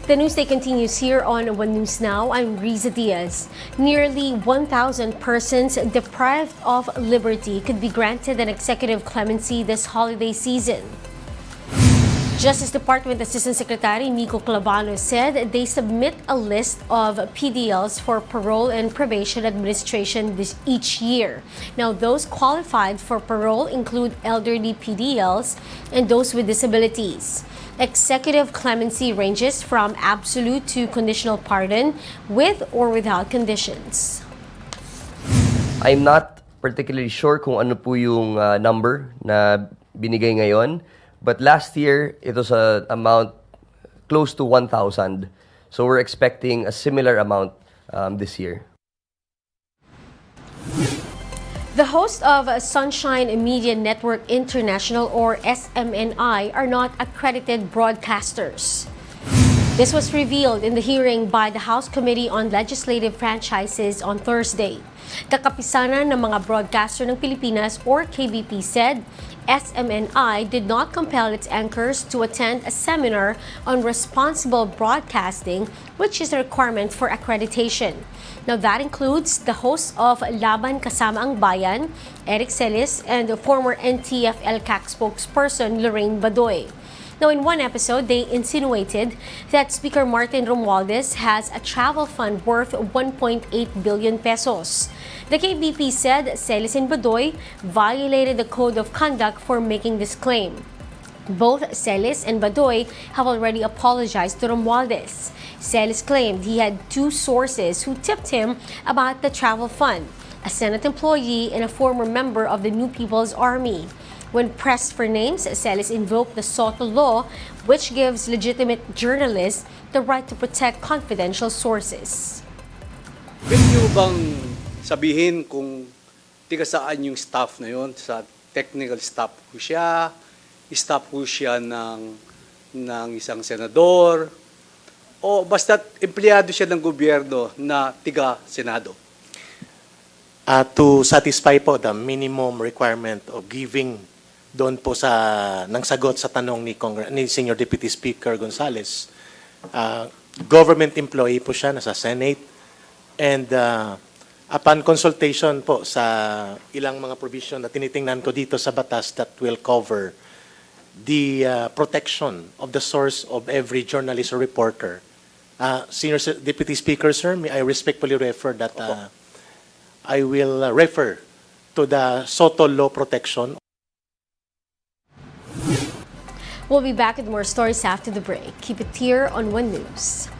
The newsday continues here on One News Now. I'm Riza Diaz. Nearly 1,000 persons deprived of liberty could be granted an executive clemency this holiday season. Justice Department Assistant Secretary Nico Clavano said they submit a list of PDLs for parole and probation administration each year. Now, those qualified for parole include elderly PDLs and those with disabilities. Executive clemency ranges from absolute to conditional pardon with or without conditions. I'm not particularly sure kung ano po yung number na binigay ngayon. But last year, it was an amount close to 1,000. So we're expecting a similar amount this year. The hosts of Sunshine Media Network International, or SMNI, are not accredited broadcasters. This was revealed in the hearing by the House Committee on Legislative Franchises on Thursday. Kakapisanan ng mga broadcaster ng Pilipinas, or KBP, said SMNI did not compel its anchors to attend a seminar on responsible broadcasting, which is a requirement for accreditation. Now, that includes the hosts of Laban Kasama ang Bayan, Eric Celis, and the former NTF-LCAC spokesperson Lorraine Badoy. Now, in one episode, they insinuated that Speaker Martin Romualdez has a travel fund worth 1.8 billion pesos. The KBP said Celis and Badoy violated the code of conduct for making this claim. Both Celis and Badoy have already apologized to Romualdez. Celis claimed he had two sources who tipped him about the travel fund, a Senate employee and a former member of the New People's Army. When pressed for names, Celis invoked the SOTO law, which gives legitimate journalists the right to protect confidential sources. Pwede nyo bang sabihin kung tiga saan yung staff na yon? Sa technical staff ko siya, staff ko siya ng isang senador, o basta empleyado siya ng gobyerno na tiga Senado? To satisfy po the minimum requirement of giving doon po nang sagot sa tanong ni Senior Deputy Speaker Gonzales, government employee po siya, nasa Senate, and upon consultation po sa ilang mga provision na tinitingnan ko dito sa batas that will cover the protection of the source of every journalist or reporter. Senior Deputy Speaker, sir, may I respectfully refer that I will refer to the SOTO law protection. We'll be back with more stories after the break. Keep it here on One News.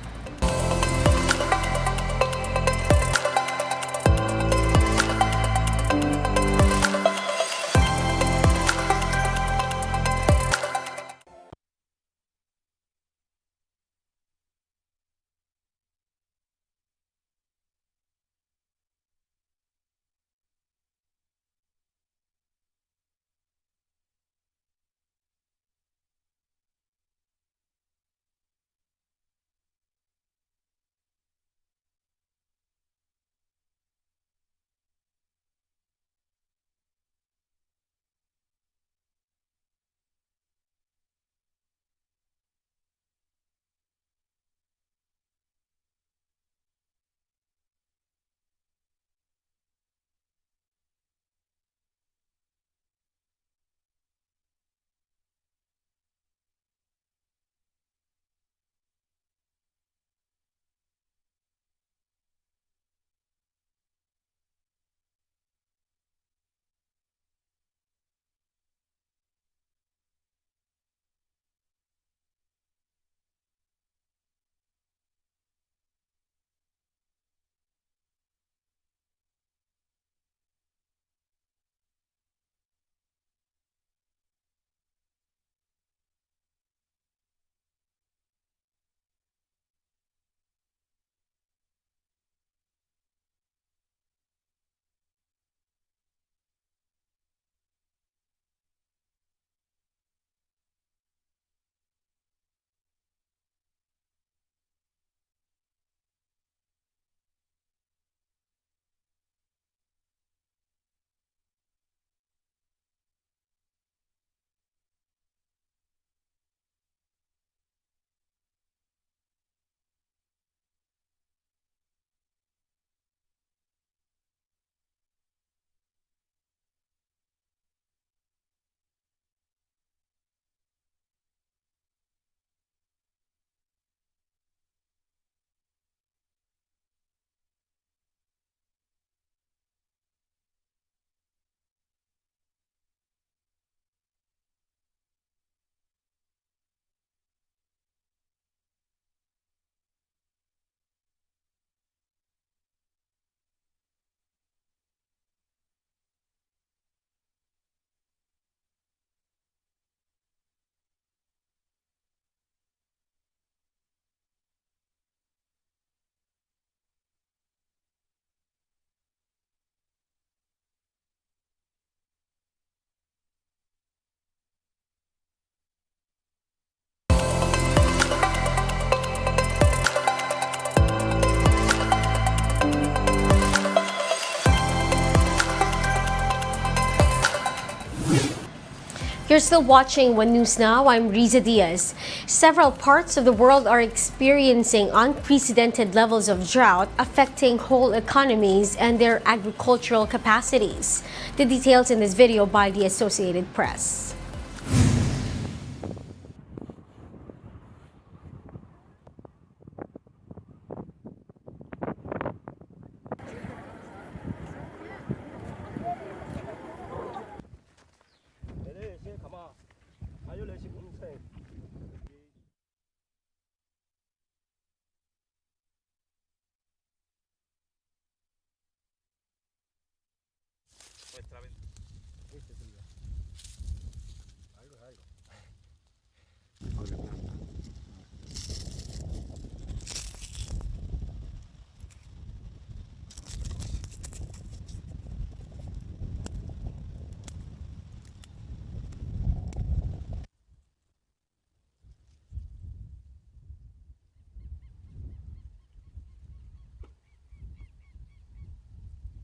You're still watching One News Now. I'm Riza Diaz. Several parts of the world are experiencing unprecedented levels of drought, affecting whole economies and their agricultural capacities. The details in this video by the Associated Press.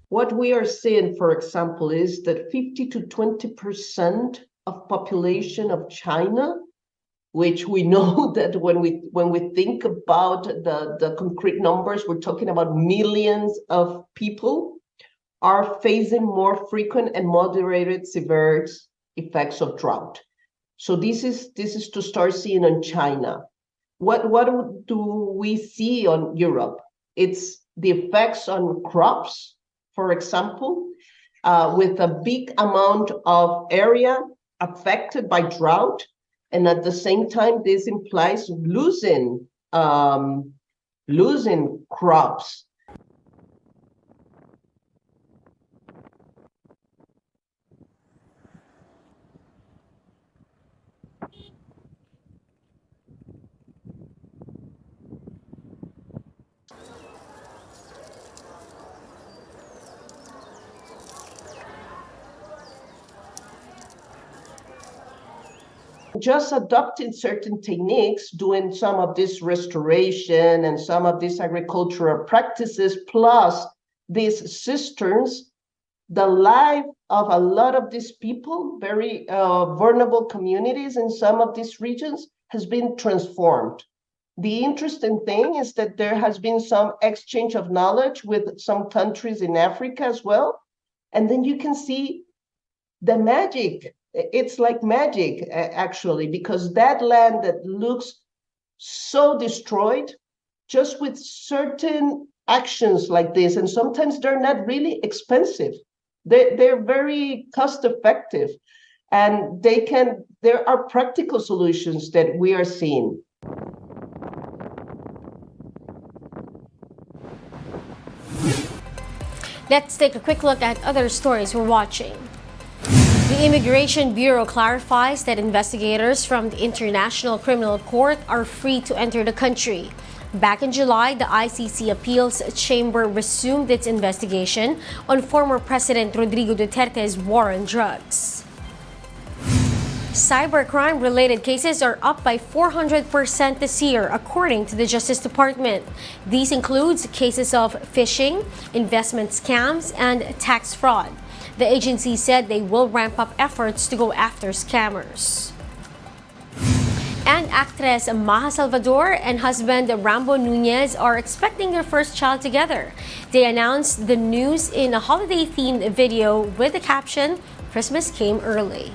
What we are seeing, for example, is that 50 to 20% of population of China, which we know that when we think about the concrete numbers, we're talking about millions of people, are facing more frequent and moderated severe effects of drought. So this is to start seeing in China. What do we see on Europe? It's the effects on crops, for example, with a big amount of area affected by drought, and at the same time, this implies losing crops. Just adopting certain techniques, doing some of this restoration and some of these agricultural practices, plus these cisterns, the life of a lot of these people, very vulnerable communities in some of these regions, has been transformed. The interesting thing is that there has been some exchange of knowledge with some countries in Africa as well. And then you can see the magic. It's like magic, actually, because that land that looks so destroyed, just with certain actions like this, and sometimes they're not really expensive. They're very cost effective, and there are practical solutions that we are seeing. Let's take a quick look at other stories we're watching. The Immigration Bureau clarifies that investigators from the International Criminal Court are free to enter the country. Back in July, the ICC Appeals Chamber resumed its investigation on former President Rodrigo Duterte's war on drugs. Cybercrime-related cases are up by 400% this year, according to the Justice Department. These include cases of phishing, investment scams, and tax fraud. The agency said they will ramp up efforts to go after scammers. And actress Maja Salvador and husband Rambo Nunez are expecting their first child together. They announced the news in a holiday-themed video with the caption, "Christmas came early."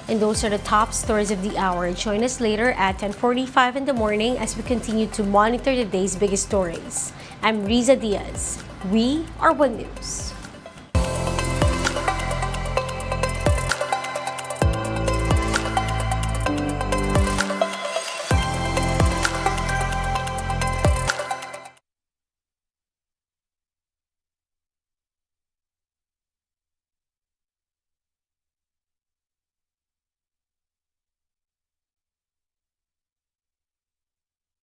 And those are the top stories of the hour. Join us later at 10:45 in the morning as we continue to monitor the day's biggest stories. I'm Riza Diaz. We are One News.